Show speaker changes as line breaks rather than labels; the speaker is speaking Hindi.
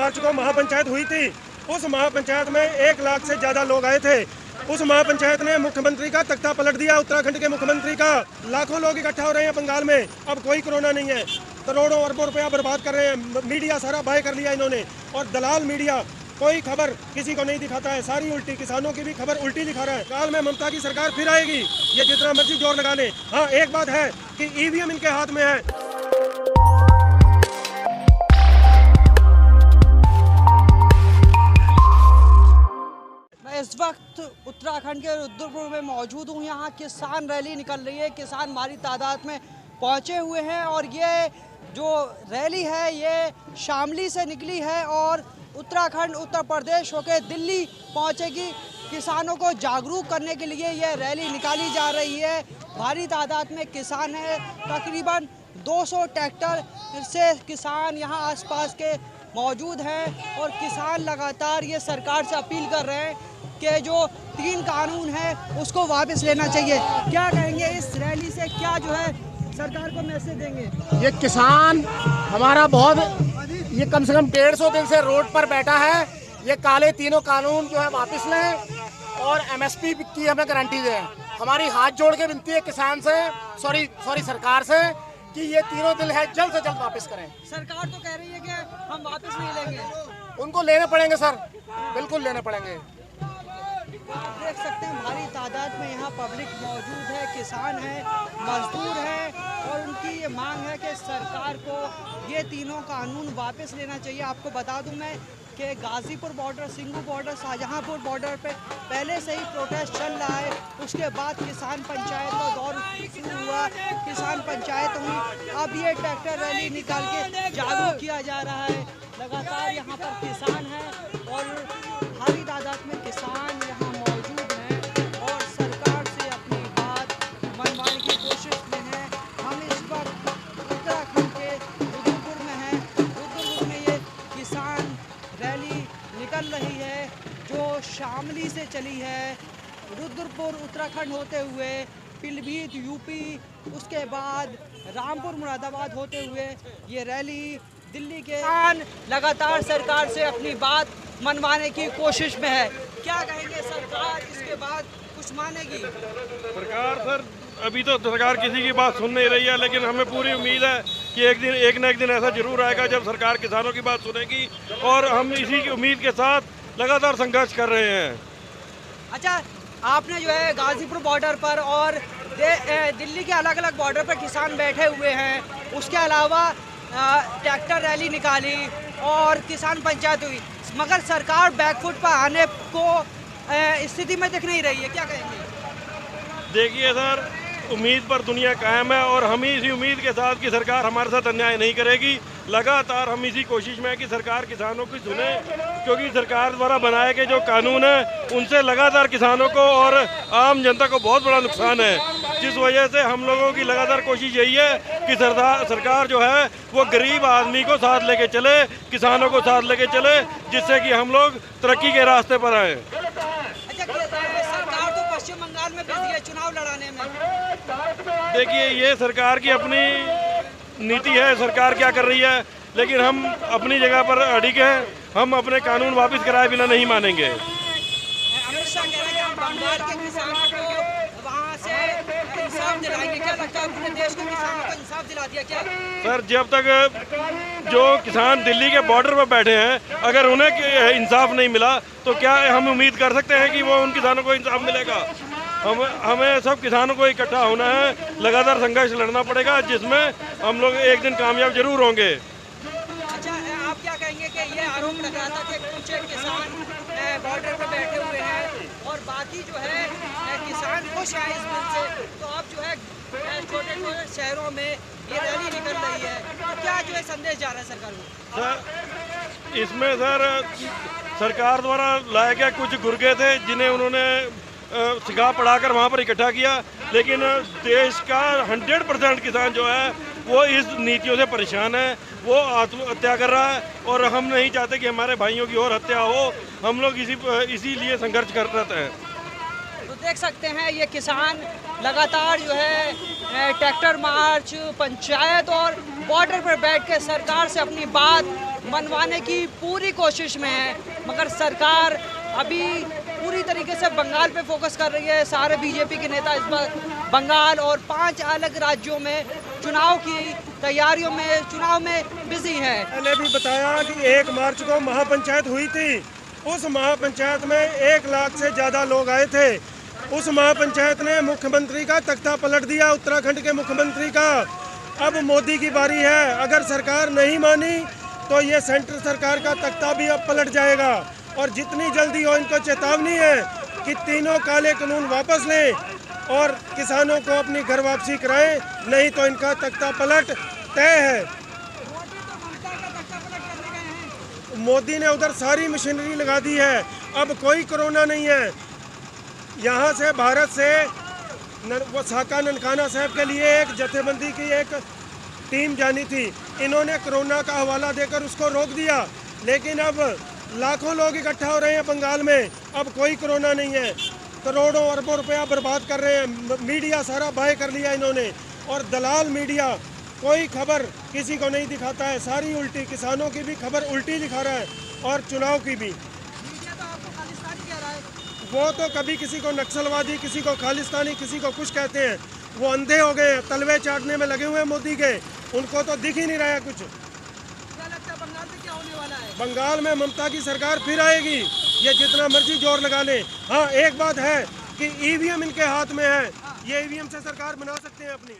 मार्च को महापंचायत हुई थी। उस महापंचायत में 1 लाख से ज़्यादा लोग आए थे। उस महापंचायत ने मुख्यमंत्री का तख्ता पलट दिया, उत्तराखंड के मुख्यमंत्री का। लाखों लोग इकट्ठा हो रहे हैं बंगाल में, अब कोई कोरोना नहीं है। करोड़ों अरबों रुपया बर्बाद कर रहे हैं, मीडिया सारा बाय कर लिया इन्होंने। और दलाल मीडिया कोई खबर किसी को नहीं दिखाता है, सारी उल्टी, किसानों की भी खबर उल्टी दिखा रहा है। काल में ममता की सरकार फिर आएगी, ये जितना मर्जी जोर लगा ले। हाँ, एक बात है कि ईवीएम इनके हाथ में है।
मैं इस वक्त उत्तराखंड के रुद्रपुर में मौजूद हूँ। यहाँ किसान रैली निकल रही है, किसान भारी तादाद में पहुँचे हुए हैं और ये जो रैली है ये शामली से निकली है और उत्तराखंड, उत्तर प्रदेश होकर दिल्ली पहुँचेगी। किसानों को जागरूक करने के लिए ये रैली निकाली जा रही है। भारी तादाद में किसान हैं, तकरीबन 200 ट्रैक्टर से किसान यहाँ आसपास के मौजूद हैं और किसान लगातार ये सरकार से अपील कर रहे हैं कि जो 3 कानून है उसको वापस लेना चाहिए। क्या कहेंगे इस रैली से, क्या जो है सरकार को मैसेज देंगे?
ये किसान हमारा बहुत, ये कम से कम 150 दिन से रोड पर बैठा है। ये काले तीनों कानून जो है वापस लें और एमएसपी की हमें गारंटी दें। हमारी हाथ जोड़ के विनती है किसान से, सॉरी सरकार से, कि ये तीनों दिल है जल्द से जल्द वापस करें।
सरकार तो कह रही है कि हम वापस नहीं लेंगे।
उनको लेने पड़ेंगे सर, बिल्कुल लेने पड़ेंगे।
आप देख सकते हैं भारी तादाद में यहाँ पब्लिक मौजूद है, किसान है, मजदूर है और उनकी ये मांग है कि सरकार को ये तीनों कानून वापस लेना चाहिए। आपको बता दूं मैं कि Ghazipur border, Singhu border, Shahjahanpur border पे पहले से ही प्रोटेस्ट चल रहा है। उसके बाद किसान पंचायत का दौर शुरू हुआ, किसान पंचायत हुई, अब ये ट्रैक्टर रैली निकाल के जागरूक किया जा रहा है। लगातार यहाँ पर किसान है और भारी तादाद में किसान यहाँ मौजूद हैं और सरकार से अपनी बात मनवाने की कोशिश में है। हम इस वक्त उत्तराखंड के रुद्रपुर में हैं। रुद्रपुर में ये किसान रैली निकल रही है जो शामली से चली है, रुद्रपुर उत्तराखंड होते हुए पीलीभीत यूपी, उसके बाद रामपुर मुरादाबाद होते हुए ये रैली दिल्ली के लगातार सरकार से अपनी बात मनवाने की कोशिश में है। क्या कहेंगे, सरकार इसके बाद कुछ मानेगी?
सरकार सर, अभी तो सरकार किसी की बात सुन नहीं रही है, लेकिन हमें पूरी उम्मीद है कि एक न एक दिन ऐसा जरूर आएगा जब सरकार किसानों की बात सुनेगी और हम इसी की उम्मीद के साथ लगातार संघर्ष कर रहे हैं।
अच्छा, आपने जो है गाजीपुर बॉर्डर पर और दिल्ली के अलग अलग बॉर्डर पर किसान बैठे हुए हैं, उसके अलावा ट्रैक्टर रैली निकाली और किसान पंचायत हुई, मगर सरकार बैकफुट पर आने को स्थिति में दिख नहीं रही है। क्या कहेंगे?
देखिए सर, उम्मीद पर दुनिया कायम है और हम ही इसी उम्मीद के साथ कि सरकार हमारे साथ अन्याय नहीं करेगी। लगातार हम इसी कोशिश में है कि सरकार किसानों की सुने, क्योंकि सरकार द्वारा बनाए गए जो कानून हैं उनसे लगातार किसानों को और आम जनता को बहुत बड़ा नुकसान है, जिस वजह से हम लोगों की लगातार कोशिश यही है कि सरकार जो है वो गरीब आदमी को साथ लेके चले, किसानों को साथ लेके चले, जिससे कि हम लोग तरक्की के रास्ते पर आए।
सरकार तो पश्चिम बंगाल में बिजी है चुनाव लड़ाने में।
देखिए, ये सरकार की अपनी नीति है, सरकार क्या कर रही है, लेकिन हम अपनी जगह पर अडिग हैं। हम अपने कानून वापस कराए बिना नहीं मानेंगे।
अमित शाह कह रहे हैं कि बंगाल के किसानों को वहाँ से इंसाफ दिलाएंगे। क्या लगता है, पूरे देश के किसानों को इंसाफ दिला दिया क्या?
सर, जब तक जो किसान दिल्ली के बॉर्डर पर बैठे हैं, अगर उन्हें इंसाफ नहीं मिला तो क्या हम उम्मीद कर सकते हैं कि वो उन किसानों को इंसाफ मिलेगा? हमें सब किसानों को इकट्ठा होना है, लगातार संघर्ष लड़ना पड़ेगा, जिसमें हम लोग एक दिन कामयाब जरूर होंगे।
अच्छा, आप क्या कहेंगे कि ये आरोप लग रहा था कि कुछ किसान बॉर्डर पर बैठे हुए हैं और बाकी जो है किसान खुश हैं इस बिल से, तो अब जो है छोटे छोटे शहरों में ये रैली निकल रही है, तो क्या जो है संदेश जा रहा है सरकार को?
सर, इसमें सर सरकार द्वारा लाए गए कुछ गुर्गे थे जिन्हें उन्होंने सिखा पढ़ाकर वहाँ पर इकट्ठा किया, लेकिन देश का 100% किसान जो है वो इस नीतियों से परेशान है, वो आत्महत्या कर रहा है और हम नहीं चाहते कि हमारे भाइयों की और हत्या हो। हम लोग इसीलिए संघर्ष कर रहे हैं।
तो देख सकते हैं ये किसान लगातार जो है ट्रैक्टर मार्च, पंचायत और बॉर्डर पर बैठ के सरकार से अपनी बात मनवाने की पूरी कोशिश में है, मगर सरकार अभी पूरी तरीके से बंगाल पे फोकस कर रही है। सारे बीजेपी के नेता इस बार बंगाल और 5 अलग राज्यों में चुनाव की तैयारियों में, चुनाव में बिजी हैं।
मैंने भी बताया कि 1 मार्च को महापंचायत हुई थी। उस महापंचायत में 1 लाख से ज़्यादा लोग आए थे। उस महापंचायत ने मुख्यमंत्री का तख्ता पलट दिया, उत्तराखंड के मुख्यमंत्री का। अब मोदी की बारी है। अगर सरकार नहीं मानी तो ये सेंट्रल सरकार का तख्ता भी अब पलट जाएगा। और जितनी जल्दी हो, इनको चेतावनी है कि तीनों काले कानून वापस लें और किसानों को अपनी घर वापसी कराएं, नहीं तो इनका तख्ता पलट तय है। मोदी ने उधर सारी मशीनरी लगा दी है, अब कोई कोरोना नहीं है। यहाँ से भारत से वो साका ननकाना साहब के लिए एक जथेबंदी की एक टीम जानी थी। इन्होंने कोरोना का हवाला देकर उसको रोक दिया, लेकिन अब लाखों लोग इकट्ठा हो रहे हैं बंगाल में। अब कोई कोरोना नहीं है। करोड़ों अरबों रुपया बर्बाद कर रहे हैं। मीडिया सारा बाय कर लिया इन्होंने, और दलाल मीडिया कोई खबर किसी को नहीं दिखाता है, सारी उल्टी। किसानों की भी खबर उल्टी दिखा रहा है और चुनाव की भी। वो तो कभी किसी को नक्सलवादी, किसी को खालिस्तानी, किसी को कुछ कहते हैं। वो अंधे हो गए हैं, तलवे चाटने में लगे हुए हैं मोदी के। उनको तो दिख ही नहीं रहा है कुछ।
क्या लगता है बंगाल में क्या होने वाला है?
बंगाल में ममता की सरकार फिर आएगी, ये जितना मर्जी जोर लगा ले। हाँ, एक बात है कि ईवीएम इनके हाथ में है, ये ईवीएम से सरकार बना सकते हैं अपनी।